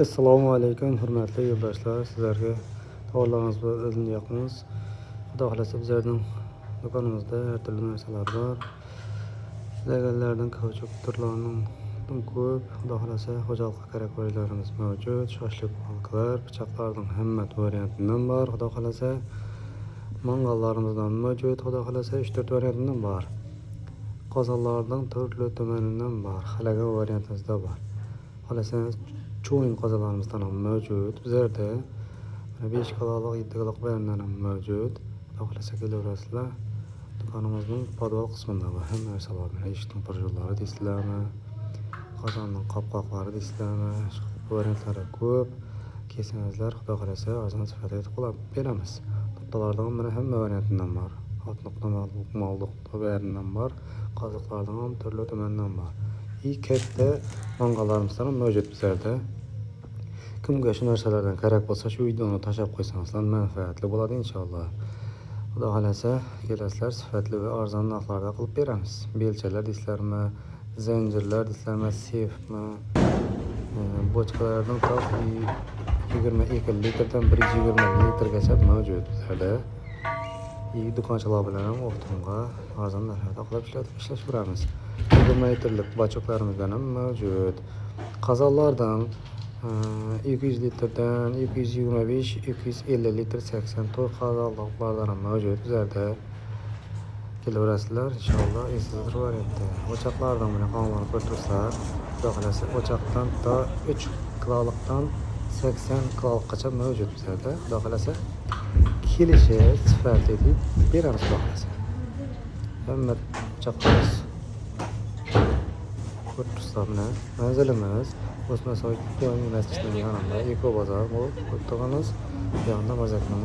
Assalomu alaykum, hurmatli yo'ldoshlar. Sizlarga to'g'rilaringiz bilan yoqamiz. Xudo xolasa bizlarning do'konimizda har turli narsalar bor. Legallardan kauchuk turlarining ko'p. Xudo xolasa xo'jalikqa kerak bo'lganlarimiz mavjud. Shoshlik palkalar, pichoqlarning hamma variantidan bor. Xudo xolasa mangallarimizdan mavjud. Xudo xolasa 3-4 variantidan bor. Qozonlarning turli tomonidan bor. Xalagan variantimizda bor. Xolasangiz çoğun qozonlarimizdan ham mavjud. Bizlarda 5 kiloluk, 7 kiloluk variantlar ham mavjud. Xudo xolasa kelaverasizlar. Do'konimizning podval qismida bor. Hamma narsalar bor. Eshikning purjo'llari deysizlarmi? Qozonning qopqoqlari deysizlarmi? Variantlari ko'p. Kelsangizlar, xudo xolasa arzon sifatida qilib beramiz. Nuqtalardan mana hamma variantidan bor. Hot nuqta, ma'lum variantidan bor. Qoziqlardan ham turli tomonidan bor. Katta mangallarimizdan ham mavjud bizlarda. Kimga shu narsalardan kerak bo'lsa, shu videoni tashlab qo'ysangizlar manfaatli bo'ladi inshaalloh. Xudo xolasa kelasizlar, sifatli va arzon narxlarda qilib beramiz. Belchalar deysizlarmi, zanjirlar deysizlarmi, sefmi, bochkalardan to 22 litrdan 120 litrgacha mavjud bizlarda. Do'konchilar bilan ham o'rtamga arzon narxlarda qilib ishlashtiramiz. 20 litrlik bachoklarimiz ham mavjud. Qozonlardan 200 litrdan 225, 250 litr 80 to'y qozonlardan ham mavjud bizlarda. Kelaverasizlar inshaalloh. Esingizda variantda. O'choqlardan mana qonlarni ko'rtirsalar, xudo xolasa o'choqdan to 3 kilolukdan 80 kilolukgacha mavjud bizlarda. Xudo xolasa kelishi sifatli deb beramiz xudo xolasa. Hamma o'choqlarimiz ko'rtirsalar bilan manzilimiz O'smasoy masjidining yonida Eko bozor bo'lib turganmiz. Bu yoqda Mazakning